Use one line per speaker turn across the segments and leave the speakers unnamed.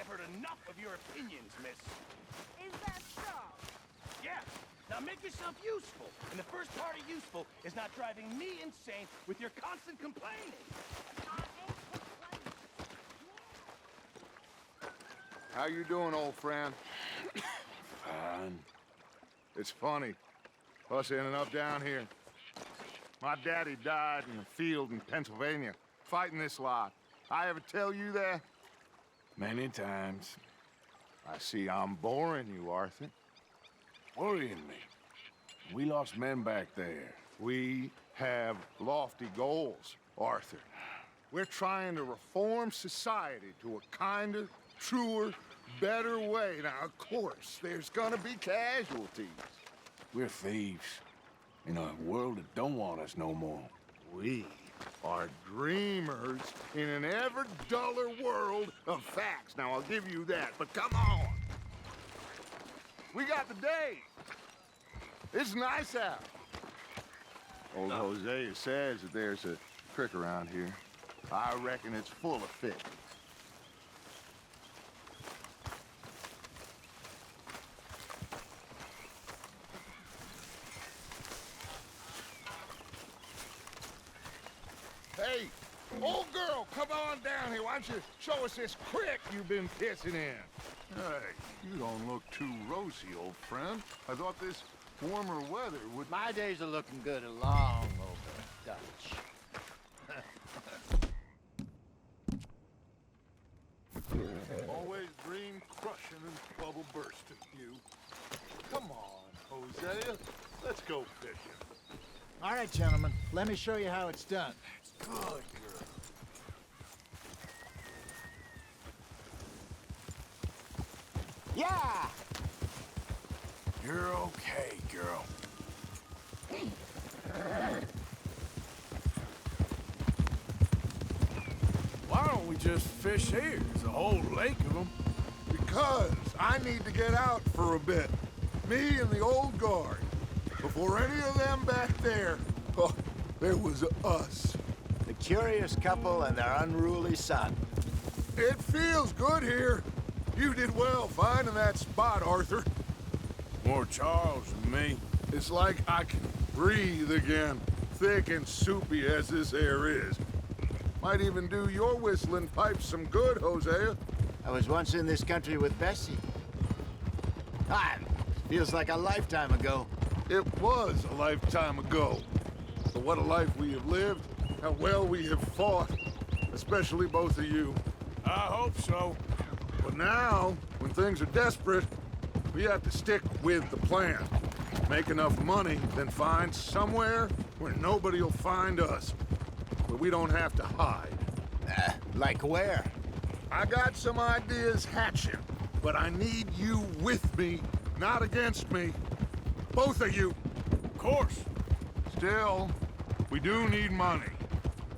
I've heard enough of your opinions, miss.
Is that so?
Yeah. Now make yourself useful. And the first part of useful is not driving me insane with your constant complaining.
I ain't complaining.
How you doing, old friend?
Fine.
It's funny. Us ending up down here. My daddy died in the field in Pennsylvania, fighting this lot. I ever tell you that?
Many times.
I see I'm boring you, Arthur.
Worrying me. We lost men back there.
We have lofty goals, Arthur. We're trying to reform society to a kinder, truer, better way. Now, of course, there's gonna be casualties.
We're thieves. In a world that don't want us no more.
We are dreamers in an ever duller world of facts. Now, I'll give you that, but come on. We got the day. It's nice out. Old Hosea says that there's a creek around here. I reckon it's full of fish. Hey, old girl, come on down here. Why don't you show us this creek you've been pissing in?
Hey, you don't look too rosy, old friend. I thought this warmer weather would...
My days are looking good along over Dutch.
Always dream crushing and bubble bursting, you. Come on, Hosea. Let's go fishing.
All right, gentlemen, let me show you how it's done.
Good girl.
Yeah!
You're okay, girl. Why don't we just fish here? There's a whole lake of them.
Because I need to get out for a bit. Me and the old guard. Before any of them back there, oh, there was us.
The curious couple and their unruly son.
It feels good here. You did well finding that spot, Arthur.
More Charles than me.
It's like I can breathe again, thick and soupy as this air is. Might even do your whistling pipes some good, Hosea.
I was once in this country with Bessie. Ah, feels like a lifetime ago.
It was a lifetime ago. But what a life we have lived, how well we have fought, especially both of you.
I hope so.
But now, when things are desperate, we have to stick with the plan. Make enough money, then find somewhere where nobody will find us. Where we don't have to hide.
Like where?
I got some ideas hatching, but I need you with me, not against me. Both of you.
Of course.
Still, we do need money.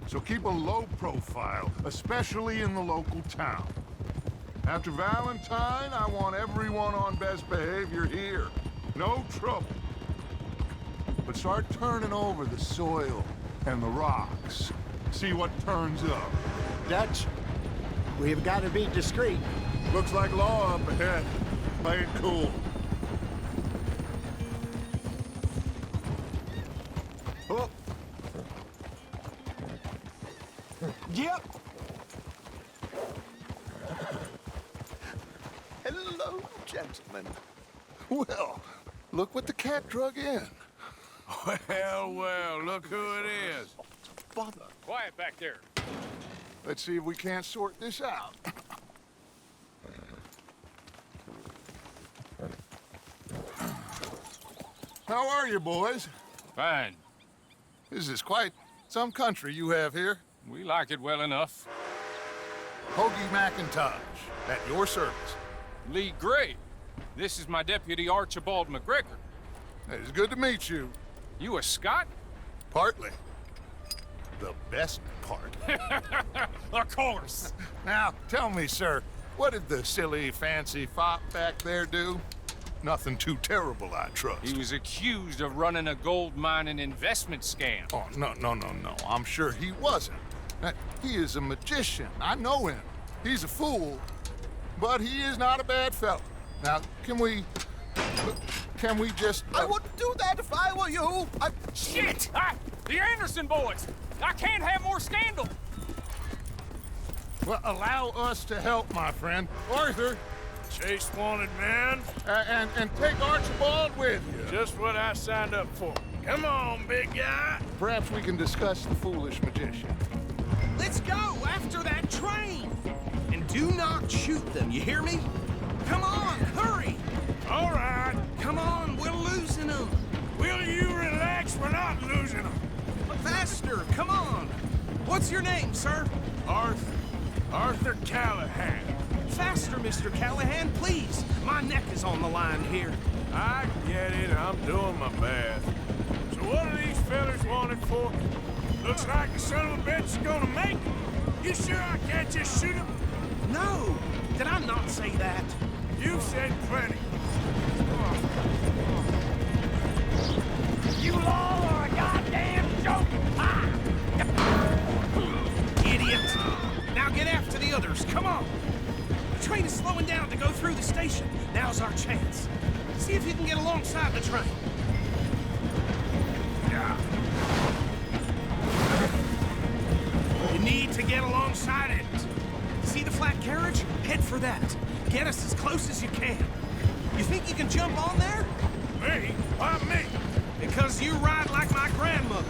So keep a low profile, especially in the local town. After Valentine, I want everyone on best behavior here. No trouble. But start turning over the soil and the rocks. See what turns up.
Dutch, we've got to be discreet.
Looks like law up ahead. Play it cool.
Oh. Yep.
Hello, gentlemen. Well, look what the cat drug in.
Well, well, look who it is.
Bother.
Quiet back there.
Let's see if we can't sort this out. How are you, boys?
Fine.
This is quite some country you have here.
We like it well enough.
Hoagie McIntosh, at your service.
Lee Gray. This is my deputy Archibald McGregor.
It's good to meet you.
You a Scot?
Partly. The best part.
Of course.
Now, tell me, sir, what did the silly, fancy fop back there do? Nothing too terrible, I trust.
He was accused of running a gold mining investment scam.
Oh, no. I'm sure he wasn't. He is a magician. I know him. He's a fool. but he is not a bad fellow. Now, can we just...
I wouldn't do that if I were you.
Shit! The Anderson boys! I can't have more scandal!
Well, allow us to help, my friend. Arthur,
Chase wanted man.
and take Archibald with you.
Just what I signed up for. Come on, big guy.
Perhaps we can discuss the foolish magician.
Let's go after that train! And do not shoot them, you hear me? Come on, hurry!
All right.
Come on, we're losing them!
Will you relax? We're not losing them.
Faster, come on! What's your name, sir?
Arthur Callahan.
Faster, Mr. Callahan, please! My neck is on the line here.
I get it. I'm doing my best. So what are these fellas wanted for? Looks like the son of a bitch is gonna make it. You sure I can't just shoot him?
No! Did I not say that?
You've said plenty.
You all are a goddamn joke! Ah! Idiot! Now get after the others, come on! The train is slowing down to go through the station. Now's our chance. See if you can get alongside the train. You need to get alongside it. See the flat carriage? Head for that. Get us as close as you can. You think you can jump on there?
Me? Why me?
Because you ride like my grandmother.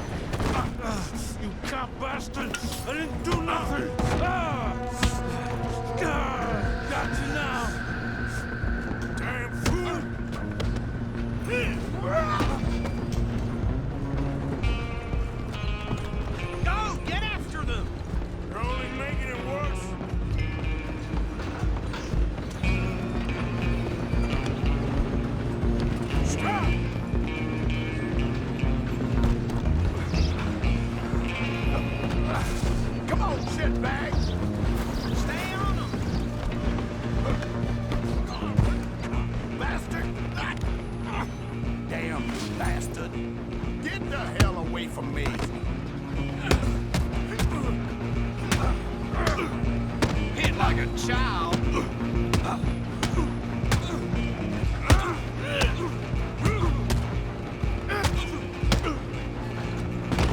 You cop bastard! I didn't do nothing! Got you now! Damn fool!
Go! Get after them!
You're only making it worse. Stop!
Come on, shitbag!
Stay on them!
Bastard!
Damn bastard!
Get the hell away from me!
Hit like a child!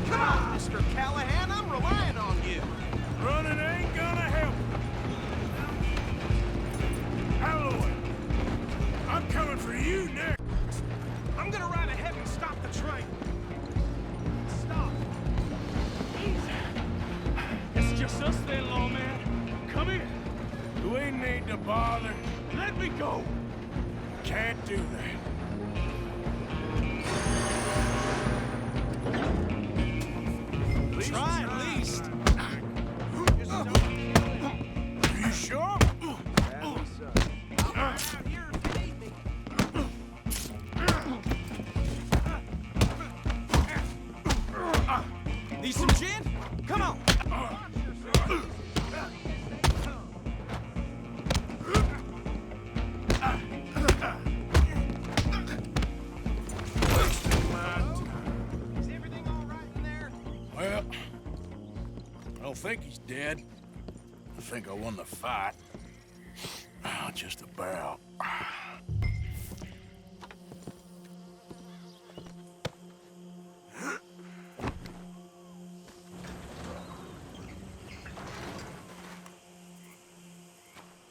Come on, Mr. Callahan, I'm relying on you.
Running ain't gonna help. Alloway, I'm coming for you next.
I'm gonna ride ahead and stop the train. Stop.
It's just us then, lawman. Come here. We need to bother. Let me go. Can't do that.
Try at least.
Are you sure?
Need some gin? Come on. Is everything all right in there?
Well, I don't think he's dead. I think I won the fight. Just about.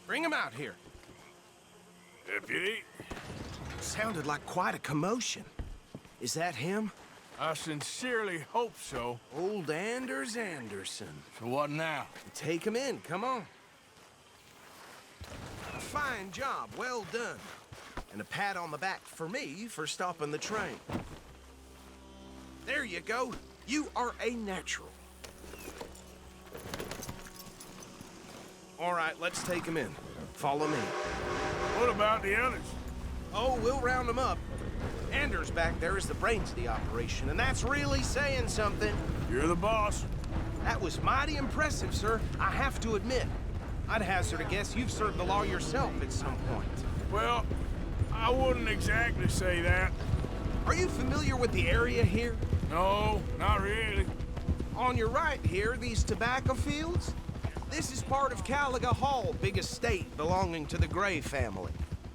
Bring him out here.
Deputy,
Sounded like quite a commotion. Is that him?
I sincerely hope so.
Old Anders Anderson.
So what now?
Take him in, come on. Fine job, well done. And a pat on the back for me for stopping the train. There you go. You are a natural. All right, let's take him in. Follow me.
What about the others?
Oh, we'll round them up. Anders back there is the brains of the operation, and that's really saying something.
You're the boss.
That was mighty impressive, sir. I have to admit. I'd hazard a guess you've served the law yourself at some point.
Well, I wouldn't exactly say that.
Are you familiar with the area here?
No, not really.
On your right here, these tobacco fields? This is part of Caliga Hall, big estate belonging to the Gray family.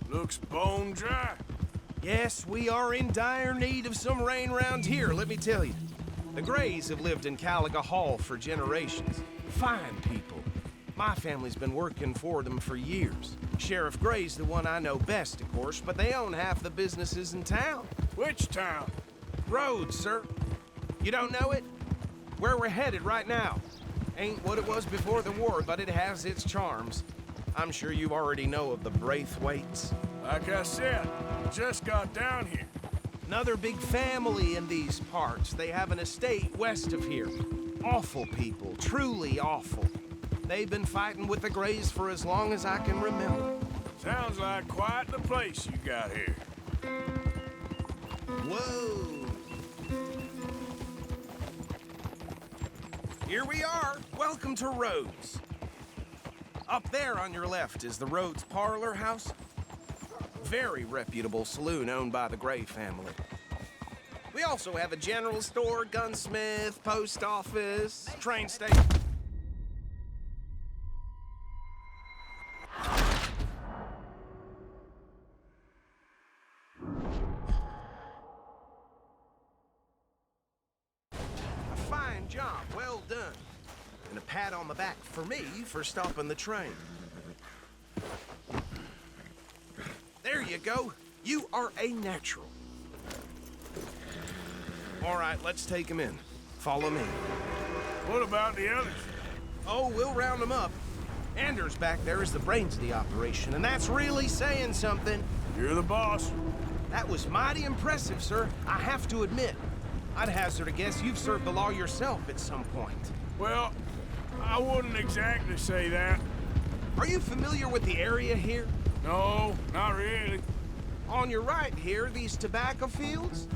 Looks bone dry.
Yes, we are in dire need of some rain round here, let me tell you. The Grays have lived in Caliga Hall for generations. Fine people. My family's been working for them for years. Sheriff Gray's the one I know best, of course, but they own half the businesses in town.
Which town?
Rhodes, sir. You don't know it? Where we're headed right now. Ain't what it was before the war, but it has its charms. I'm sure you already know of the Braithwaites.
Like I said, just got down here.
Another big family in these parts. They have an estate west of here. Awful people, truly awful. They've been fighting with the Grays for as long as I can remember.
Sounds like quite the place you got here.
Whoa! Here we are. Welcome to Rhodes. Up there on your left is the Rhodes Parlor House. Very reputable saloon owned by the Gray family. We also have a general store, gunsmith, post office, train station. A fine job, well done. And a pat on the back for me for stopping the train. There you go. You are a natural. All right, let's take him in. Follow me.
What about the others?
Oh, we'll round them up. Anders back there is the brains of the operation, and that's really saying something.
You're the boss.
That was mighty impressive, sir. I have to admit. I'd hazard a guess you've served the law yourself at some point.
Well, I wouldn't exactly say that.
Are you familiar with the area here?
No, not really.
On your right here, these tobacco fields?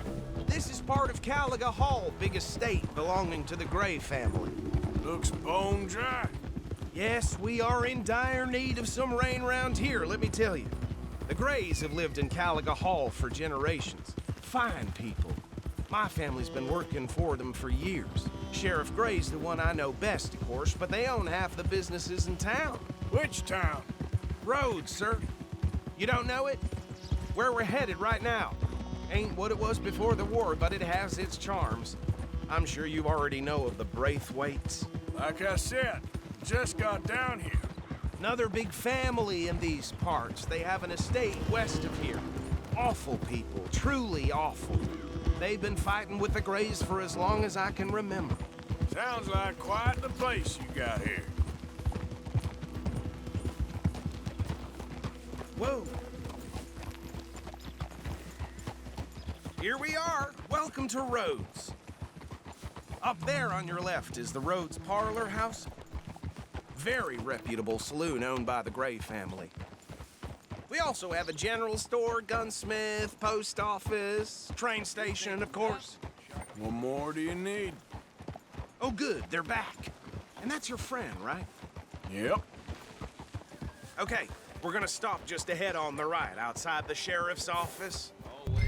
This is part of Caliga Hall, big estate belonging to the Gray family.
Looks bone dry.
Yes, we are in dire need of some rain round here, let me tell you. The Grays have lived in Caliga Hall for generations. Fine people. My family's been working for them for years. Sheriff Gray's the one I know best, of course, but they own half the businesses in town.
Which town?
Rhodes, sir. You don't know it? Where we're headed right now. Ain't what it was before the war, but it has its charms. I'm sure you already know of the Braithwaites.
Like I said, just got down here.
Another big family in these parts. They have an estate west of here. Awful people, truly awful. They've been fighting with the Grays for as long as I can remember.
Sounds like quite the place you got here.
Whoa. Here we are. Welcome to Rhodes. Up there on your left is the Rhodes Parlor House. Very reputable saloon owned by the Gray family. We also have a general store, gunsmith, post office, train station, of course.
What more do you need?
Oh, good, they're back. And that's your friend, right?
Yep.
Okay, we're gonna stop just ahead on the right, outside the sheriff's office.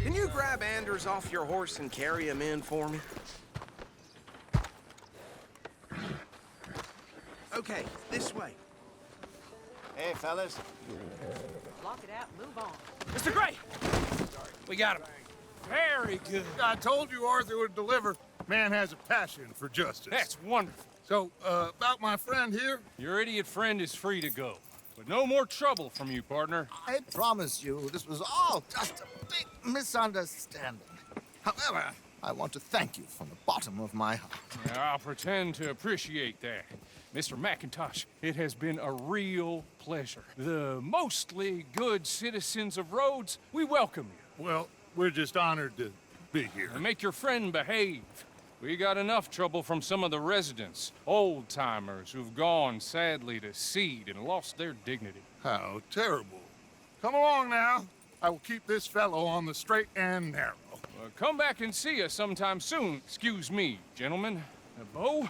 Can you grab Anders off your horse and carry him in for me? Okay, this way.
Hey, fellas.
Lock it out and move on.
Mr. Gray! We got him. Very good.
I told you Arthur would deliver. Man has a passion for justice.
That's wonderful.
So, about my friend here?
Your idiot friend is free to go. But no more trouble from you, partner.
I promise you, this was all just a big misunderstanding. However, I want to thank you from the bottom of my heart.
I'll pretend to appreciate that. Mr. McIntosh, it has been a real pleasure. The mostly good citizens of Rhodes, we welcome you.
Well, we're just honored to be here.
And make your friend behave. We got enough trouble from some of the residents, old-timers who've gone, sadly, to seed and lost their dignity.
How terrible. Come along now. I will keep this fellow on the straight and narrow.
Come back and see us sometime soon. Excuse me, gentlemen. Bo,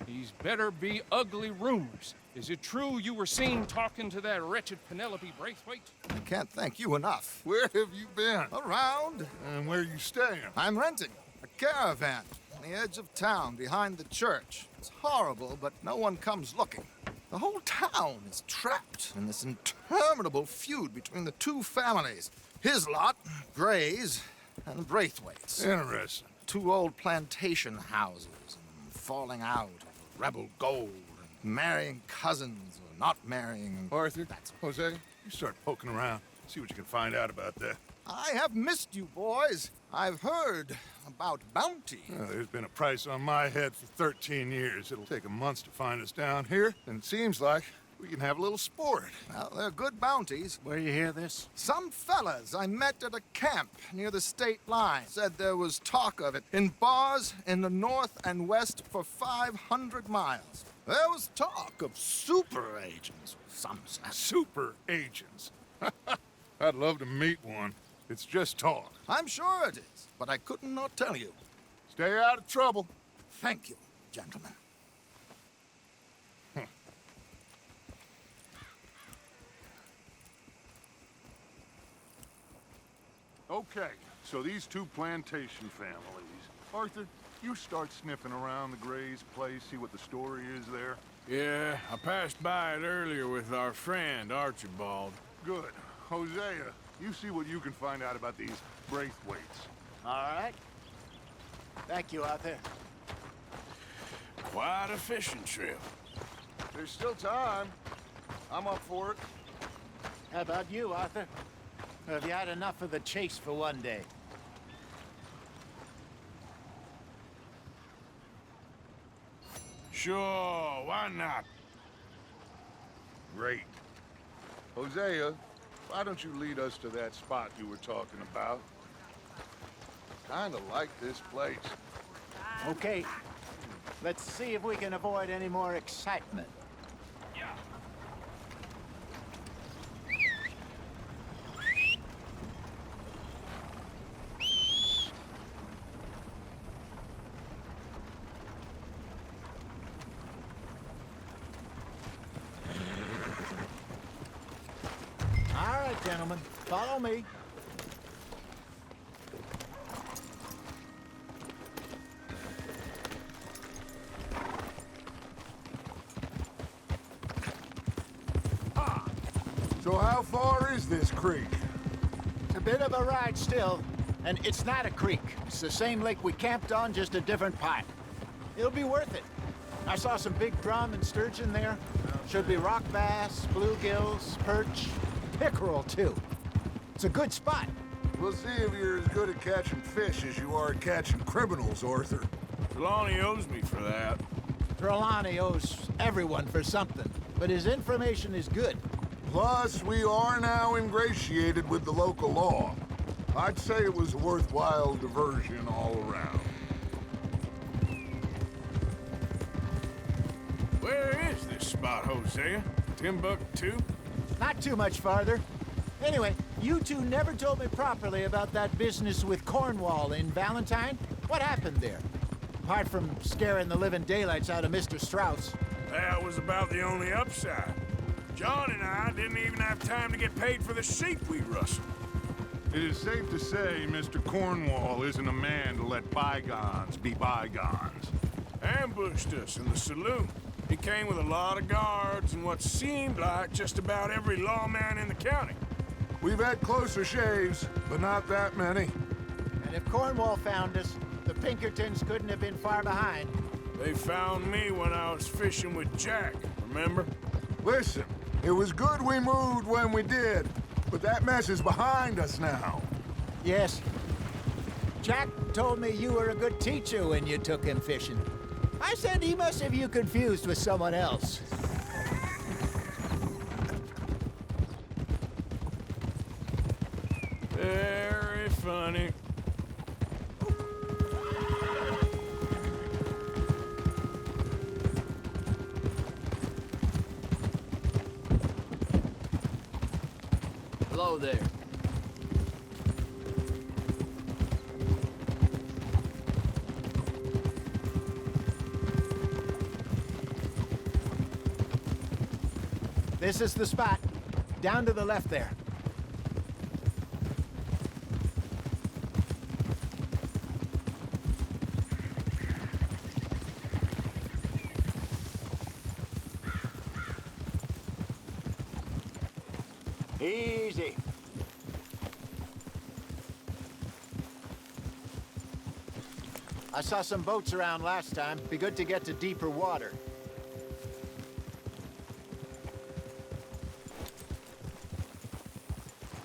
these better be ugly rumors. Is it true you were seen talking to that wretched Penelope Braithwaite?
I can't thank you enough.
Where have you been?
Around,
And where you staying?
I'm renting a caravan on the edge of town behind the church. It's horrible, but no one comes looking. The whole town is trapped in this interminable feud between the two families. His lot, Gray's, and Braithwaite's.
Interesting.
Two old plantation houses, and falling out over rebel gold, and marrying cousins or not marrying.
Arthur, Jose, you start poking around. See what you can find out about that.
I have missed you, boys. I've heard about bounty.
Well, there's been a price on my head for 13 years. It'll take a month to find us down here, and it seems like we can have a little sport.
Well, they're good bounties.
Where you hear this?
Some fellas I met at a camp near the state line said there was talk of it in bars in the north and west for 500 miles. There was talk of super agents, some said.
Super agents. I'd love to meet one. It's just talk.
I'm sure it is, but I couldn't not tell you.
Stay out of trouble.
Thank you, gentlemen.
Okay, so these two plantation families. Arthur, you start sniffing around the Gray's place, see what the story is there.
Yeah, I passed by it earlier with our friend, Archibald.
Good. Hosea, you see what you can find out about these Braithwaites.
All right. Thank you, Arthur.
Quite a fishing trip.
There's still time. I'm up for it.
How about you, Arthur? Or have you had enough of the chase for one day?
Sure, why not?
Great. Hosea, why don't you lead us to that spot you were talking about? Kinda like this place.
Okay. Let's see if we can avoid any more excitement. All right, gentlemen, follow me.
So how far is this creek?
It's a bit of a ride still, and it's not a creek. It's the same lake we camped on, just a different part. It'll be worth it. I saw some big drum and sturgeon there. Should be rock bass, bluegills, perch, pickerel too. It's a good spot.
We'll see if you're as good at catching fish as you are at catching criminals, Arthur.
Trelawney owes me for that.
Trelawney owes everyone for something, but his information is good.
Plus, we are now ingratiated with the local law. I'd say it was a worthwhile diversion all around.
Where is this spot, Hosea? Timbuktu?
Not too much farther. Anyway, you two never told me properly about that business with Cornwall in Valentine. What happened there? Apart from scaring the living daylights out of Mr. Strauss.
That was about the only upside. John and I didn't even have time to get paid for the sheep we rustled.
It is safe to say Mr. Cornwall isn't a man to let bygones be bygones.
Ambushed us in the saloon. He came with a lot of guards and what seemed like just about every lawman in the county.
We've had closer shaves, but not that many.
And if Cornwall found us, the Pinkertons couldn't have been far behind.
They found me when I was fishing with Jack, remember?
Listen, it was good we moved when we did, but that mess is behind us now.
Yes. Jack told me you were a good teacher when you took him fishing. I said he must have you confused with someone else.
Very funny.
Hello there.
This is the spot. Down to the left there. Easy. I saw some boats around last time. Be good to get to deeper water.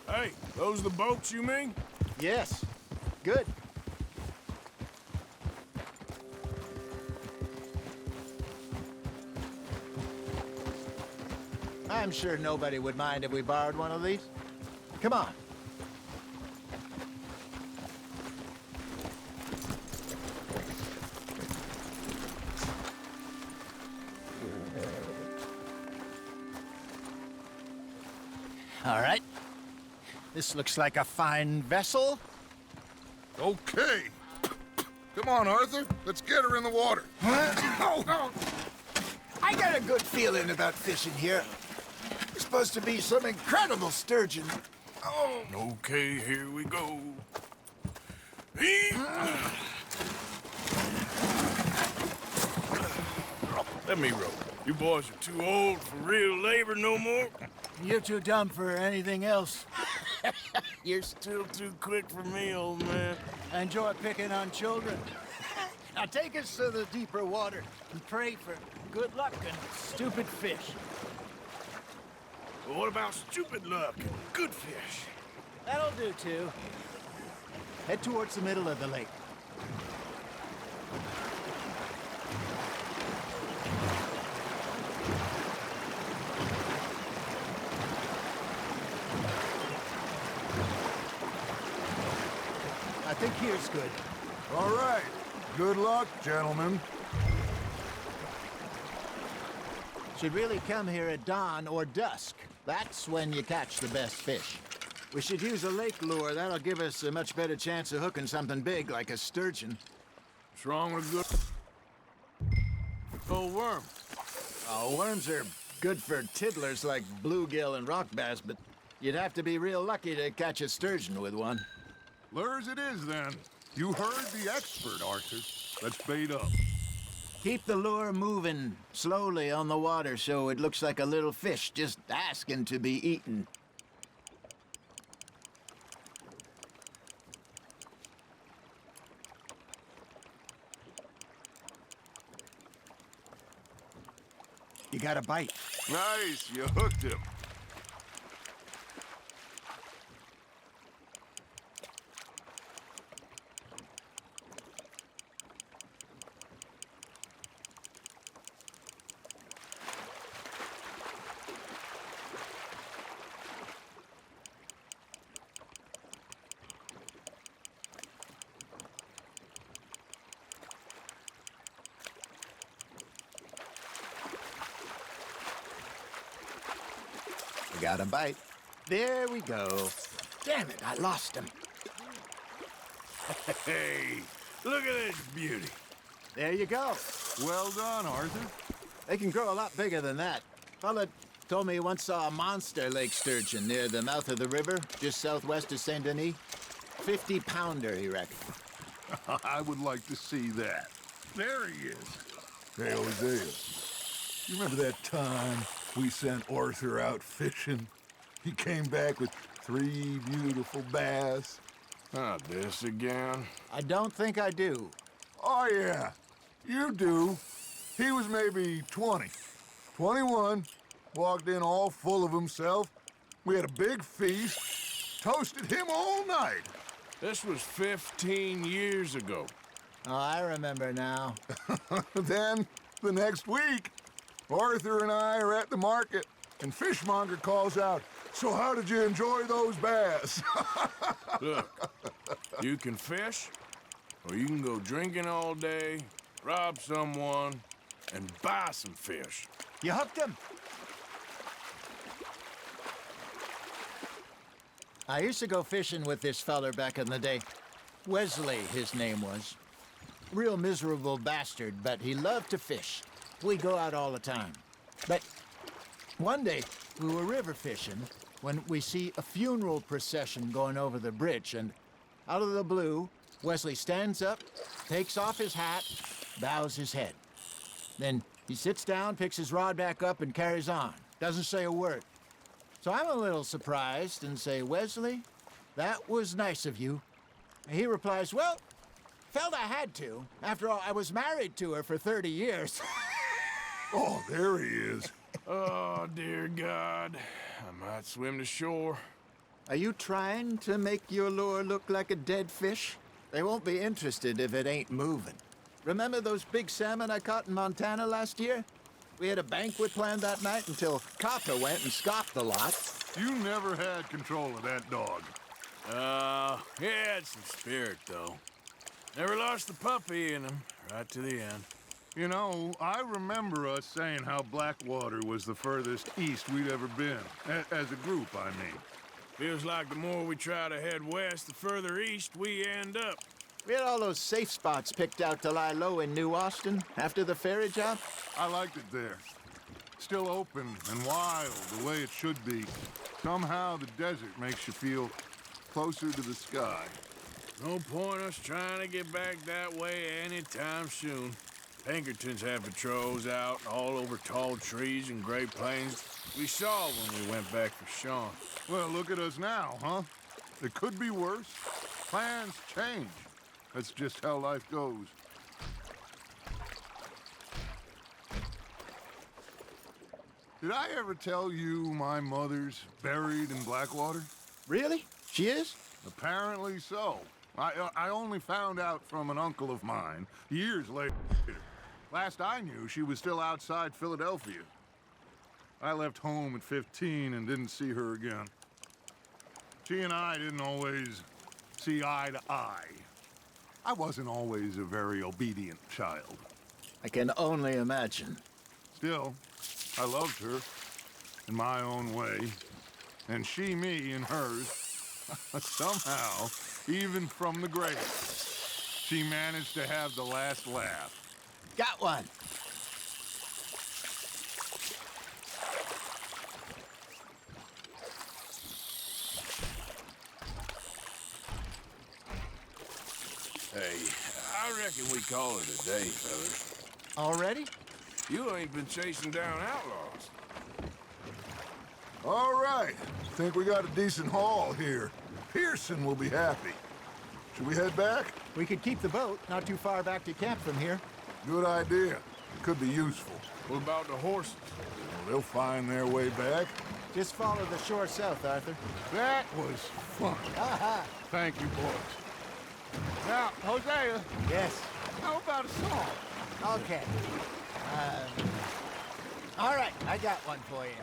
Hey, those the boats you mean?
Yes. Good. I'm sure nobody would mind if we borrowed one of these. Come on. All right. This looks like a fine vessel.
Okay. Come on, Arthur. Let's get her in the water.
Oh, I got a good feeling about fishing here. There's supposed to be some incredible sturgeon. Oh,
Okay, here we go. Let me row. You boys are too old for real labor no more.
You're too dumb for anything else.
You're still too quick for me, old man.
I enjoy picking on children. Now take us to the deeper water and pray for good luck and stupid fish.
But what about stupid luck and good fish?
That'll do, too. Head towards the middle of the lake. I think here's good.
All right. Good luck, gentlemen.
Should really come here at dawn or dusk. That's when you catch the best fish. We should use a lake lure. That'll give us a much better chance of hooking something big like a sturgeon.
What's wrong with good old worm?
Oh, worms are good for tiddlers like bluegill and rock bass, but you'd have to be real lucky to catch a sturgeon with one.
Lures it is, then. You heard the expert, Arthur. Let's bait up.
Keep the lure moving slowly on the water so it looks like a little fish just asking to be eaten. You got a bite.
Nice. You hooked him.
Got a bite. There we go. Damn it, I lost him.
Hey, look at this beauty.
There you go.
Well done, Arthur.
They can grow a lot bigger than that. Fella told me he once saw a monster lake sturgeon near the mouth of the river, just southwest of Saint Denis. 50-pounder, he reckoned.
I would like to see that. There he is. Hey, Hosea. You remember that time we sent Arthur out fishing? He came back with 3 beautiful bass.
Not this again.
I don't think I do.
Oh, yeah. You do. He was maybe 20. 21. Walked in all full of himself. We had a big feast. Toasted him all night.
This was 15 years ago.
Oh, I remember now.
Then, the next week, Arthur and I are at the market, and Fishmonger calls out, "So how did you enjoy those bass?"
Look, you can fish, or you can go drinking all day, rob someone, and buy some fish.
You hooked him. I used to go fishing with this feller back in the day. Wesley, his name was. Real miserable bastard, but he loved to fish. We go out all the time. But one day, we were river fishing when we see a funeral procession going over the bridge, and out of the blue, Wesley stands up, takes off his hat, bows his head. Then he sits down, picks his rod back up, and carries on. Doesn't say a word. So I'm a little surprised and say, Wesley, that was nice of you. He replies, well, felt I had to. After all, I was married to her for 30 years.
Oh, there he is.
Oh, dear God. I might swim to shore.
Are you trying to make your lure look like a dead fish? They won't be interested if it ain't moving. Remember those big salmon I caught in Montana last year? We had a banquet planned that night until Copper went and scoffed the lot.
You never had control of that dog.
He had some spirit, though. Never lost the puppy in him, right to the end.
You know, I remember us saying how Blackwater was the furthest east we'd ever been. As a group, I mean.
Feels like the more we try to head west, the further east we end up.
We had all those safe spots picked out to lie low in New Austin after the ferry job.
I liked it there. Still open and wild, the way it should be. Somehow the desert makes you feel closer to the sky.
No point us trying to get back that way anytime soon. Pinkertons have patrols out all over tall trees and Great Plains. We saw when we went back for Sean.
Well, look at us now, huh? It could be worse. Plans change. That's just how life goes. Did I ever tell you my mother's buried in Blackwater?
Really? She is?
Apparently so. I only found out from an uncle of mine years later. Last I knew, she was still outside Philadelphia. I left home at 15 and didn't see her again. She and I didn't always see eye to eye. I wasn't always a very obedient child.
I can only imagine.
Still, I loved her in my own way, and she me in hers. Somehow, even from the grave, she managed to have the last laugh.
Got one.
Hey, I reckon we call it a day, fellas.
Already?
You ain't been chasing down outlaws.
All right. Think we got a decent haul here. Pearson will be happy. Should we head back?
We could keep the boat not too far back to camp from here.
Good idea. Could be useful.
What about the horses?
Well, they'll find their way back.
Just follow the shore south, Arthur.
That was fun.
Aha!
Thank you, boys. Now, Hosea,
Yes.
how about a song?
Okay. All right, I got one for you.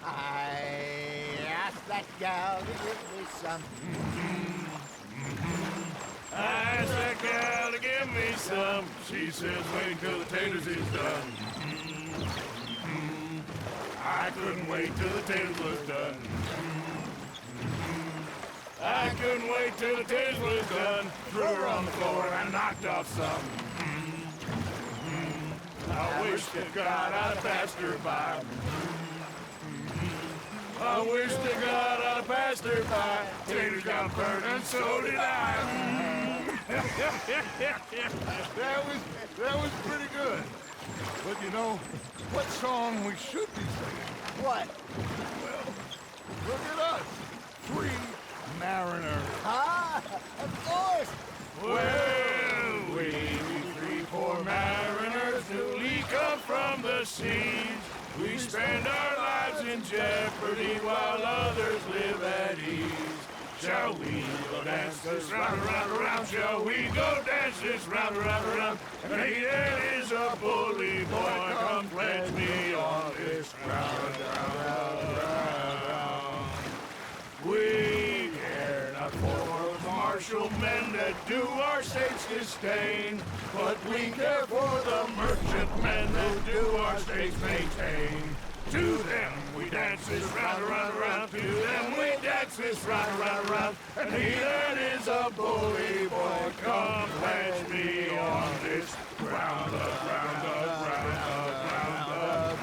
I asked that gal to give me some.
I asked that gal to give me some. She says, wait till the taters is done. I couldn't wait till the taters was done. I couldn't wait till the taters was done. Threw her on the floor and knocked off some. I wish to God I'd passed her by. I wish to God I'd passed her by. Taters got burned and so did I.
That was pretty good. But you know, what song we should be singing?
What?
Well, look at us. 3 mariners.
Ah, of course.
Well, we 3 poor mariners newly come from the seas. We spend our lives in jeopardy while others live at ease. Shall we go dance this round, around, around? Shall we go dance this round, around, around? And he that is a bully boy, come pledge me on this ground, ground. We care not for martial men that do our state's disdain, but we care for the merchant men that do our state's maintain. To them we dance this round, around, around. To them we dance this round, around, around. And he that is a bully boy, come pledge me on this ground, the ground, the ground, the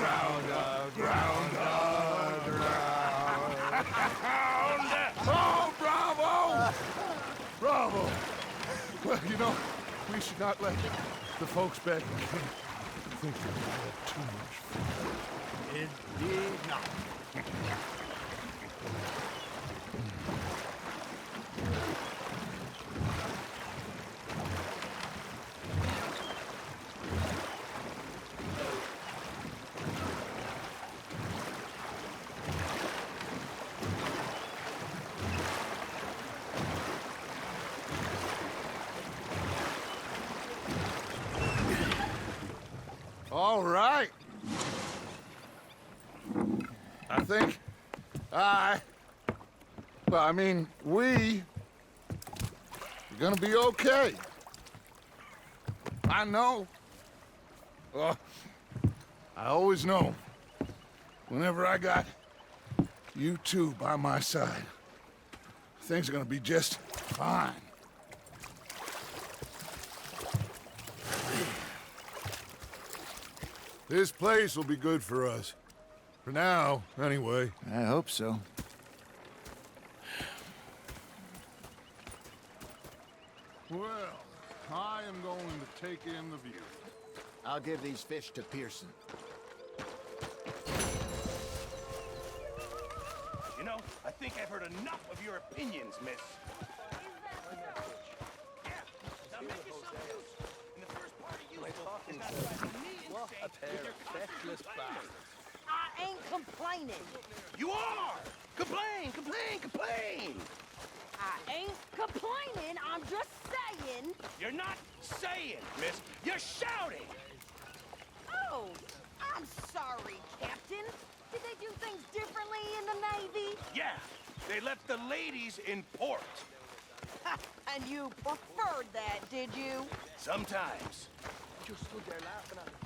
ground, the ground, the ground, the ground.
Oh, bravo! Bravo! Well, you know, we should not let the folks back in camp think that we had too much fun.
Indeed not.
All right. I think well, I mean, we're gonna be okay. I know. Well, I always know. Whenever I got you two by my side, things are gonna be just fine. This place will be good for us. For now, anyway.
I hope so.
Well, I am going to take in the view.
I'll give these fish to Pearson.
You know, I think I've heard enough of your opinions, miss. Yeah, now make yourself useful. And the first part of you is not driving me insane with your constant complaining.
I ain't complaining.
You are! Complain, complain, complain!
I ain't complaining. I'm just saying.
You're not saying, miss. You're shouting!
Oh, I'm sorry, Captain. Did they do things differently in the Navy?
Yeah, they left the ladies in port.
Ha, and you preferred that, did you?
Sometimes.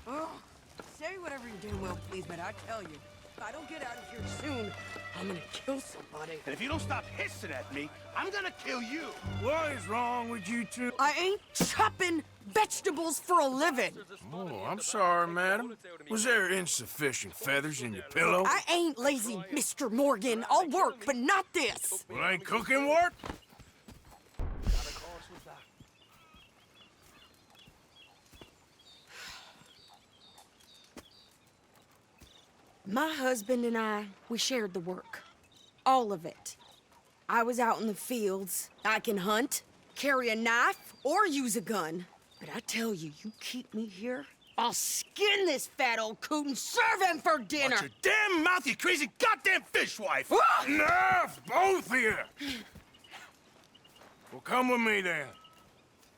Oh, say whatever you damn well please, but I tell you, if I don't get out of here soon, I'm gonna kill somebody.
And if you don't stop hissing at me, I'm gonna kill you.
What is wrong with you two?
I ain't chopping vegetables for a living.
Oh, I'm sorry, madam. Was there insufficient feathers in your pillow?
I ain't lazy, Mr. Morgan. I'll work, but not this.
Well, ain't cooking work?
My husband and I, we shared the work. All of it. I was out in the fields. I can hunt, carry a knife, or use a gun. But I tell you, you keep me here, I'll skin this fat old coot and serve him for dinner.
Watch your damn mouth, you crazy goddamn fishwife!
Enough, both of you! Well, come with me then.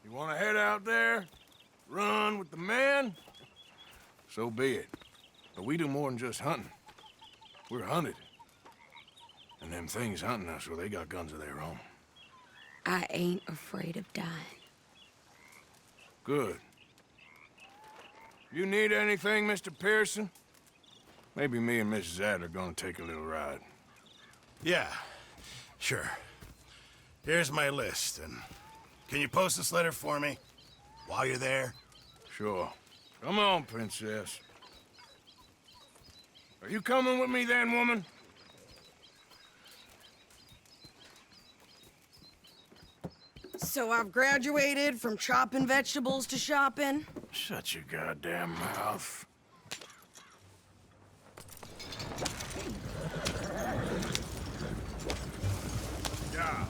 You want to head out there, run with the men? So be it. But we do more than just hunting. We're hunted. And them things hunting us, well, they got guns of their own.
I ain't afraid of dying.
Good. You need anything, Mr. Pearson? Maybe me and Mrs. Adler are gonna take a little ride.
Yeah, sure. Here's my list, and can you post this letter for me while you're there?
Sure. Come on, Princess. Are you coming with me then, woman?
So I've graduated from chopping vegetables to shopping.
Shut your goddamn mouth. Yeah.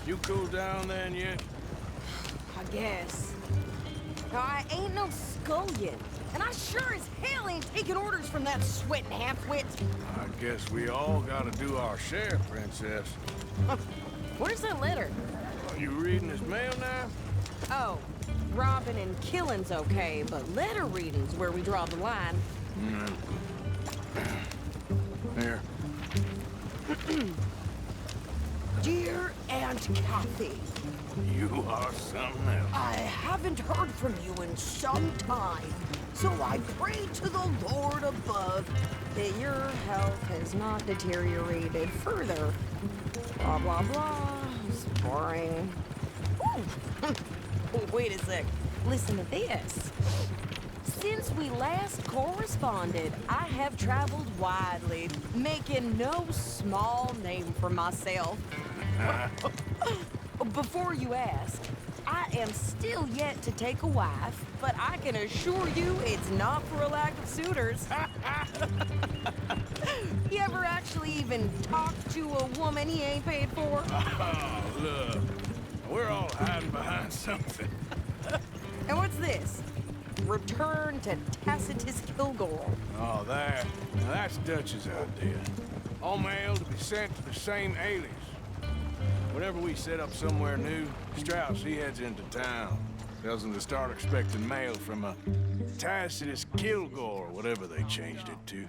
You cool down then yet?
I guess. Now, I ain't no scullion, and I sure as hell ain't taking orders from that sweating half-wit.
I guess we all gotta do our share, Princess.
Where's that letter?
Are you reading his mail now?
Oh, robbing and killing's okay, but letter reading's where we draw the line.
Here.
Dear Aunt Kathy,
You are something else.
I haven't heard from you in some time, so I pray to the Lord above
That your health has not deteriorated further. Blah, blah, blah. It's boring. Ooh. Wait a sec. Listen to this. Since we last corresponded, I have traveled widely, making no small name for myself. Before you ask,
I am still yet to take a wife, but I can assure you it's not for a lack of suitors. You ever actually even talk to a woman he ain't paid for?
Oh, look. We're all hiding behind something.
And what's this? Return to Tacitus Kilgore.
Oh, that's Dutch's idea. All mail to be sent to the same alias. Whenever we set up somewhere new, Strauss, he heads into town. Tells them to start expecting mail from a Tacitus Kilgore, whatever they changed it to.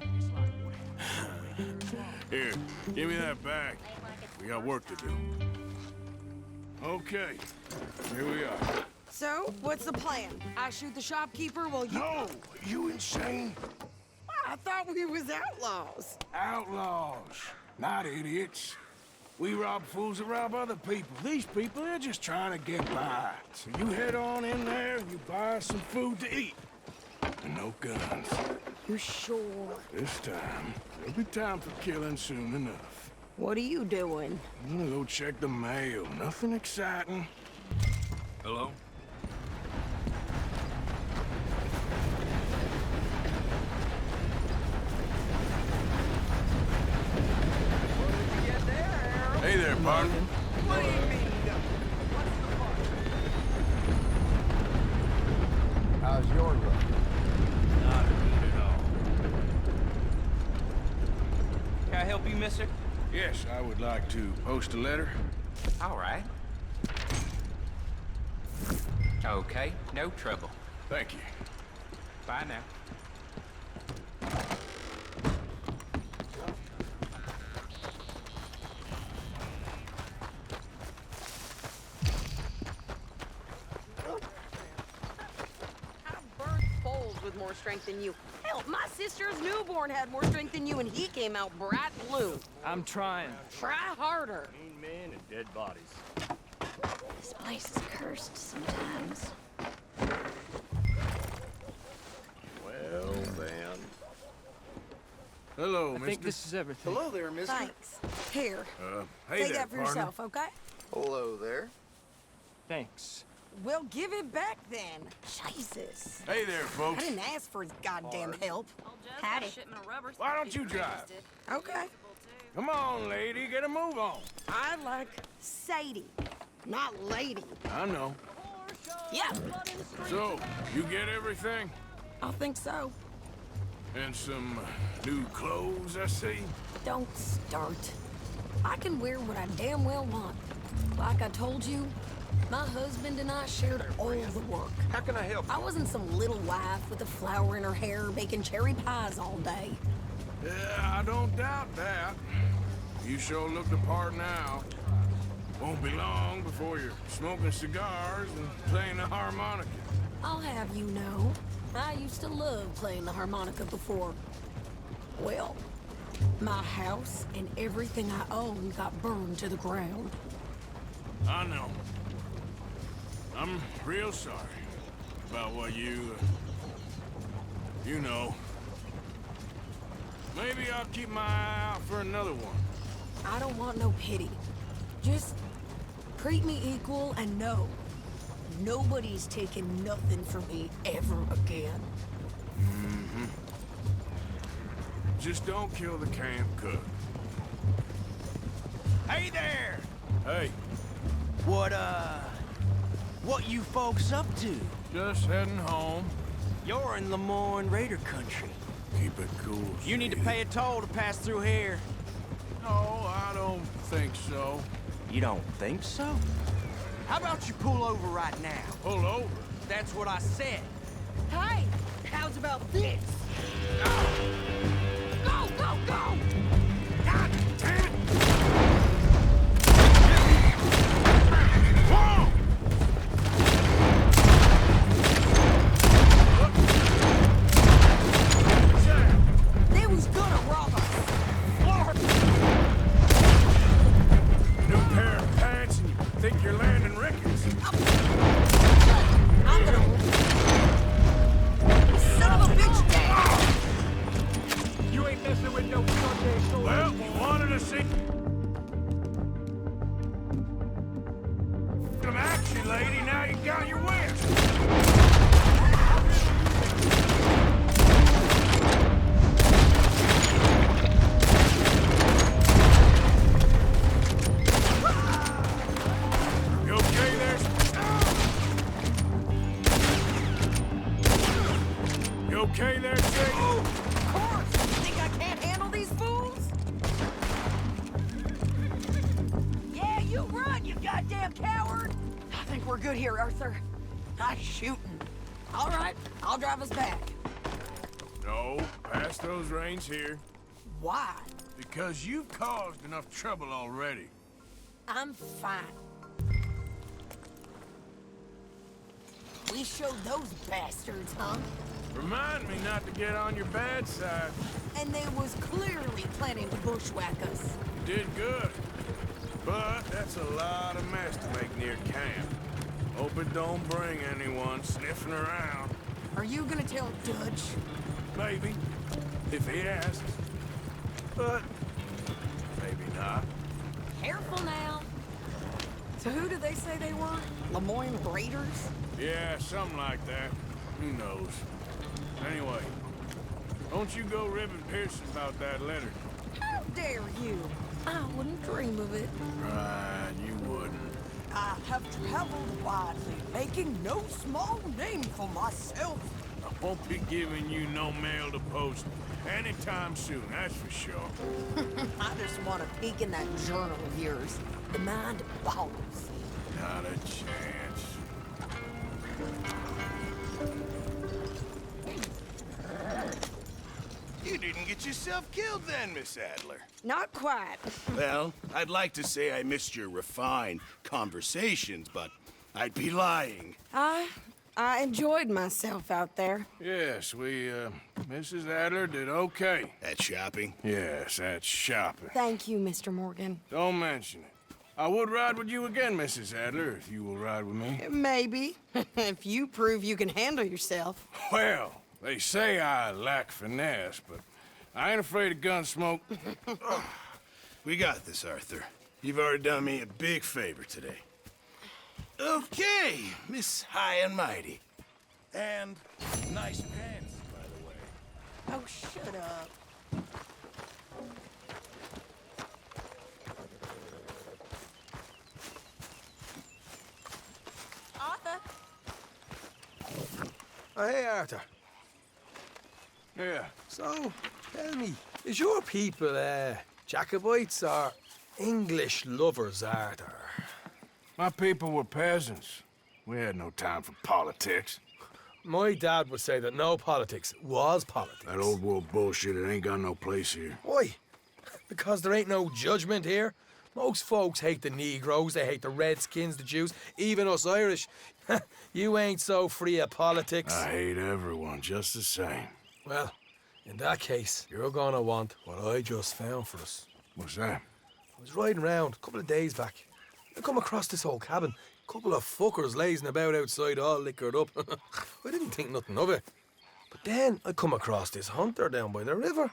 Here, give me that back. We got work to do. Okay, here we are.
So, what's the plan? I shoot the shopkeeper while you...
No! You insane?
I thought we was outlaws.
Outlaws, not idiots. We rob fools that rob other people. These people, they're just trying to get by. So you head on in there and you buy some food to eat. And no guns.
You sure?
This time, there'll be time for killing soon enough.
What are you doing?
I'm gonna go check the mail. Nothing exciting. Hello? Hey there, partner.
What do you mean, What's the How's your luck?
Not good at all.
Can I help you, mister?
Yes, I would like to post a letter.
All right. Okay, no trouble.
Thank you.
Bye now.
With more strength than you. Hell, my sister's newborn had more strength than you, and he came out bright blue.
I'm trying.
Try harder.
Mean men and dead bodies.
This place is cursed sometimes.
Well, then.
Hello,
I
mister.
think this is everything.
Hello there, mister.
Thanks. Here,
Hey
take
there,
that for
partner.
yourself, okay?
Hello there.
Thanks.
Well, give it back then. Jesus.
Hey there,
I
folks.
didn't ask for his goddamn help.
Howdy.
Why don't you drive?
Okay.
Come on, lady, get a move on.
I like Sadie, not lady.
I know.
Yeah,
So, you get everything?
I think so.
And some new clothes, I see.
Don't start. I can wear what I damn well want. Like I told you, my husband and I shared all the work.
How can I help?
I wasn't some little wife with a flower in her hair baking cherry pies all day.
Yeah, I don't doubt that. You sure look the part now. Won't be long before you're smoking cigars and playing the harmonica.
I'll have you know, I used to love playing the harmonica before. Well, my house and everything I owned got burned to the ground.
I know. I'm real sorry about what you know. Maybe I'll keep my eye out for another one.
I don't want no pity. Just treat me equal and know nobody's taking nothing from me ever again.
Mm-hmm. Just don't kill the camp cook.
Hey there!
Hey,
What you folks up to?
just heading home.
You're in Lemoyne Raider country.
Keep it cool.
You need to
Steve.
pay a toll to pass through here.
No, I don't think so.
You don't think so? How about you pull over right now?
Pull over.
That's what I said.
Hey, how's about this? Go, go, go!
God damn it! Whoa!
They was gonna rob us.
New pair of pants and you think you're landing Ricketts.
I'm gonna... Son of a bitch, Dad!
You ain't messing with no Sunday show.
Well, you wanted to see some action, lady. Now you of your wits! You okay there? You okay there, Jake?
Of course! Think I can't handle these fools? Yeah, you run, you goddamn coward! I think we're good here, Arthur. Nice shooting. All right, I'll drive us back.
No, pass those reins here.
Why?
Because you've caused enough trouble already.
I'm fine. We showed those bastards, huh?
Remind me not to get on your bad side.
And they was clearly planning to bushwhack us.
You did good. But that's a lot of mess to make near camp. Hope it don't bring anyone sniffing around.
Are you gonna tell Dutch?
Maybe, if he asks. But maybe not.
Careful now. So who did they say they were? Lemoyne Raiders?
Yeah, something like that. Who knows? Anyway, don't you go ribbing Pearson about that letter.
How dare you? I wouldn't dream of it.
Right, you wouldn't.
I have traveled widely, making no small name for myself.
I won't be giving you no mail to post anytime soon, that's for sure.
I just want to peek in that journal of yours. The mind boggles.
Not a chance. You didn't get yourself killed then, Miss Adler.
Not quite.
Well, I'd like to say I missed your refined conversations, but I'd be lying.
I enjoyed myself out there.
Yes, Mrs. Adler did okay.
At shopping?
Yes, that's shopping.
Thank you, Mr. Morgan.
Don't mention it. I would ride with you again, Mrs. Adler, if you will ride with me.
Maybe. If you prove you can handle yourself.
Well, they say I lack finesse, but I ain't afraid of gun smoke.
We got this, Arthur. You've already done me a big favor today. Okay, Miss High and Mighty. And nice pants, by the way.
Oh, shut up. Arthur?
Oh, hey, Arthur.
Yeah.
So, tell me, is your people, Jacobites or English lovers, Arthur?
My people were peasants. We had no time for politics.
My dad would say that no politics was politics.
That old world bullshit, it ain't got no place here.
Why? Because there ain't no judgment here. Most folks hate the Negroes, they hate the Redskins, the Jews, even us Irish. You ain't so free of politics.
I hate everyone just the same.
Well, in that case, you're gonna want what I just found for us.
What's that?
I was riding around a couple of days back. I come across this old cabin. Couple of fuckers lazing about outside all liquored up. I didn't think nothing of it. But then I come across this hunter down by the river.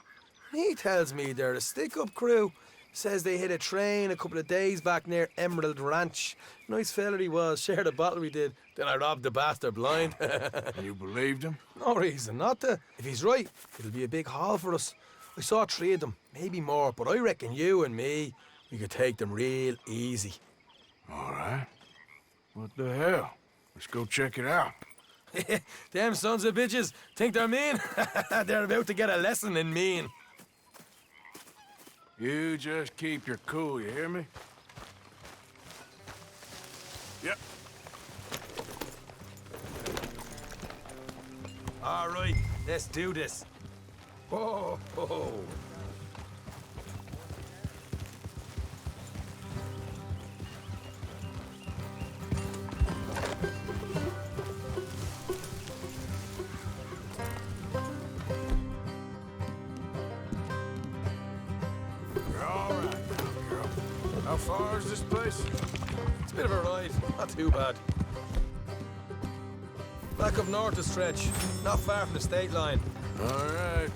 He tells me they're a stick-up crew. Says they hit a train a couple of days back near Emerald Ranch. Nice fella he was, shared a bottle we did. Then I robbed the bastard blind.
You believed him?
No reason not to. If he's right, it'll be a big haul for us. I saw 3 of them, maybe more, but I reckon you and me, we could take them real easy.
All right. What the hell? Let's go check it out.
Them sons of bitches think they're mean. They're about to get a lesson in mean.
You just keep your cool, you hear me? Yep.
All right, let's do this. Whoa, whoa.
You're all right now, girl. How far is this place?
It's a bit of a ride, not too bad. Back up north a stretch, not far from the state line.
All right.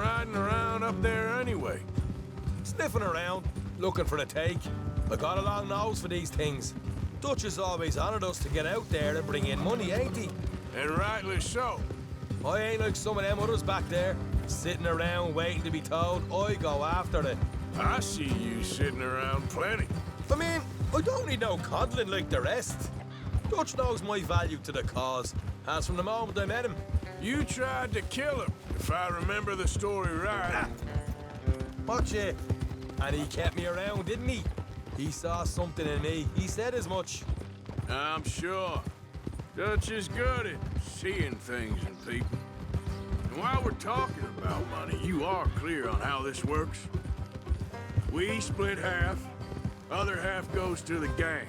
riding around up there anyway?
Sniffing around, looking for a take. I got a long nose for these things. Dutch has always honoured us to get out there and bring in money, ain't he?
And rightly so.
I ain't like some of them others back there, sitting around waiting to be told I go after it.
I see you sitting around plenty.
I mean, I don't need no coddling like the rest. Dutch knows my value to the cause, as from the moment I met him.
You tried to kill him, if I remember the story right.
Watch it. And he kept me around, didn't he? He saw something in me. He said as much.
I'm sure. Dutch is good at seeing things in people. And while we're talking about money, you are clear on how this works? We split half, other half goes to the gang.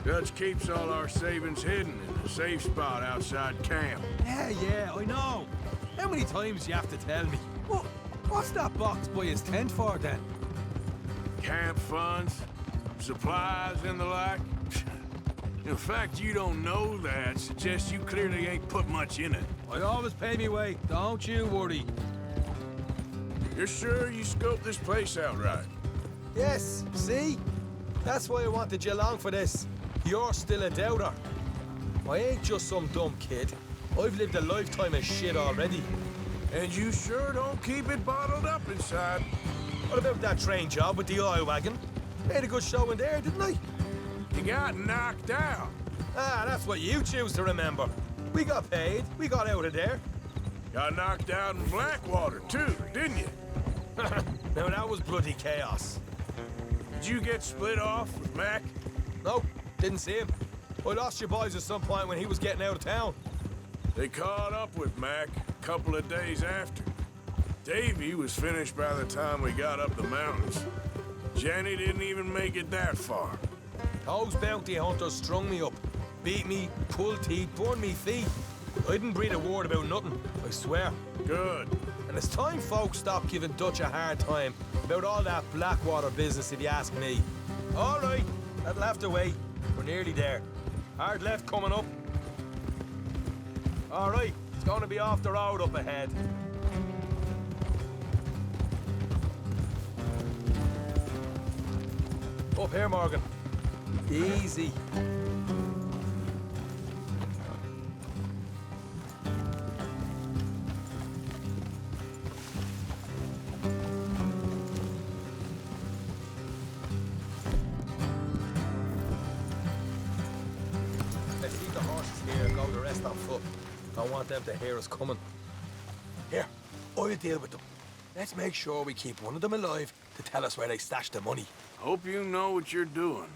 Dutch keeps all our savings hidden in a safe spot outside camp.
Yeah, I know. How many times you have to tell me? What's that box by his tent for, then?
Camp funds, supplies, and the like. The fact you don't know that suggests you clearly ain't put much in it.
I always pay me way, don't you worry.
You're sure you scoped this place out right?
Yes, see? That's why I wanted you along for this. You're still a doubter. I ain't just some dumb kid. I've lived a lifetime of shit already.
And you sure don't keep it bottled up inside.
What about that train job with the oil wagon? Made a good show in there, didn't I?
You got knocked out.
Ah, that's what you choose to remember. We got paid. We got out of there.
Got knocked out in Blackwater, too, didn't you?
Now, that was bloody chaos.
Did you get split off with Mac?
No, didn't see him. I lost your boys at some point when he was getting out of town.
They caught up with Mac a couple of days after. Davy was finished by the time we got up the mountains. Jenny didn't even make it that far.
Those bounty hunters strung me up, beat me, pulled teeth, burned me feet. I didn't breathe a word about nothing, I swear.
Good.
And it's time folks stop giving Dutch a hard time about all that Blackwater business, if you ask me. All right, that'll have to wait. We're nearly there. Hard left coming up. All right, it's going to be off the road up ahead. Up here, Morgan. Easy. Let's leave the horses here and go the rest on foot. I want them to hear us coming. Here, I'll deal with them. Let's make sure we keep one of them alive to tell us where they stashed the money.
Hope you know what you're doing.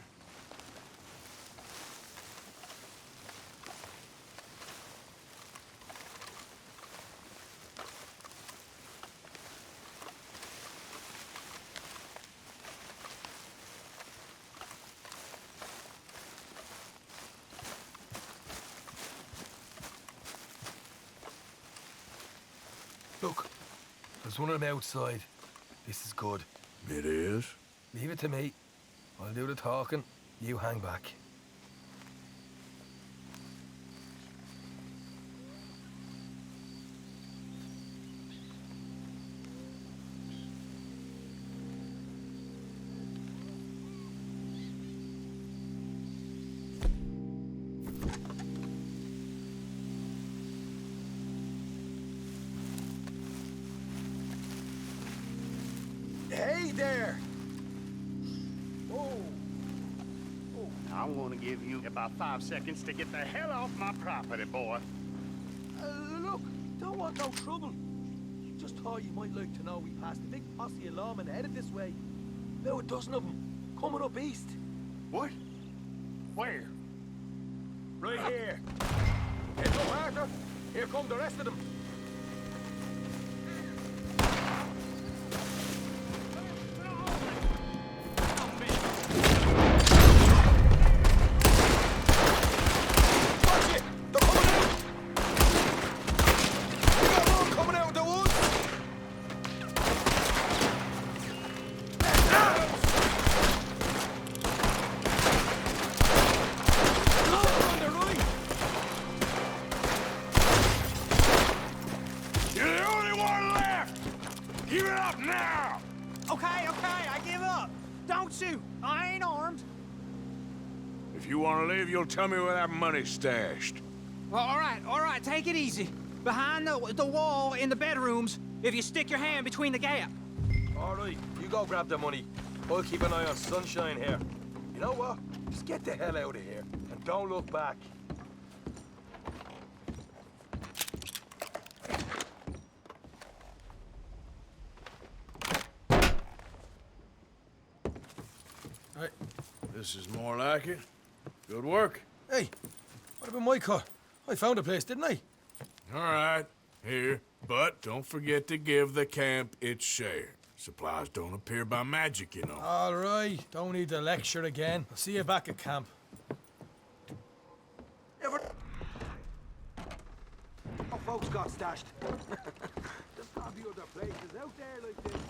Look, there's one of them outside. This is good.
It is?
Leave it to me. I'll do the talking. You hang back. Hey there!
I want to give you about 5 seconds to get the hell off my property, boy.
Look, don't want no trouble. Just thought you might like to know we passed a big posse of lawmen headed this way. About a dozen of them, coming up east.
What? Where?
Right here. Heads up, Arthur. Here come the rest of them.
shoot. I ain't armed.
If you want to leave, you'll tell me where that money's stashed.
Well, all right, take it easy. Behind the wall in the bedrooms, if you stick your hand between the gap.
All right, you go grab the money. I'll keep an eye on Sunshine here. You know what? Just get the hell out of here and don't look back.
Right. This is more like it. Good work.
Hey, what about my car? I found a place, didn't I?
All right, here. But don't forget to give the camp its share. Supplies don't appear by magic, you know.
All right, don't need the lecture again. I'll see you back at camp.
Oh, folks got stashed. There's probably other places out there like this.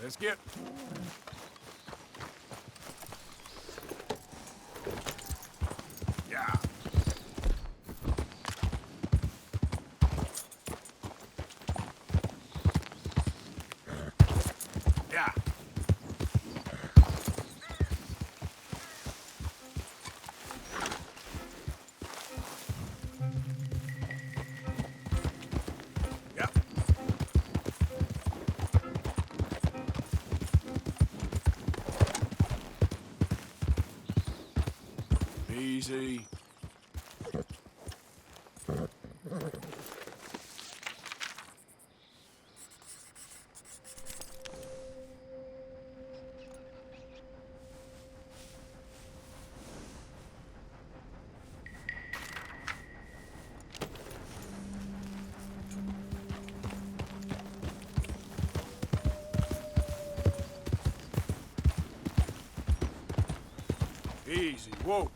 Let's get... Yeah. Yeah. Yep. Easy. Easy. Whoa.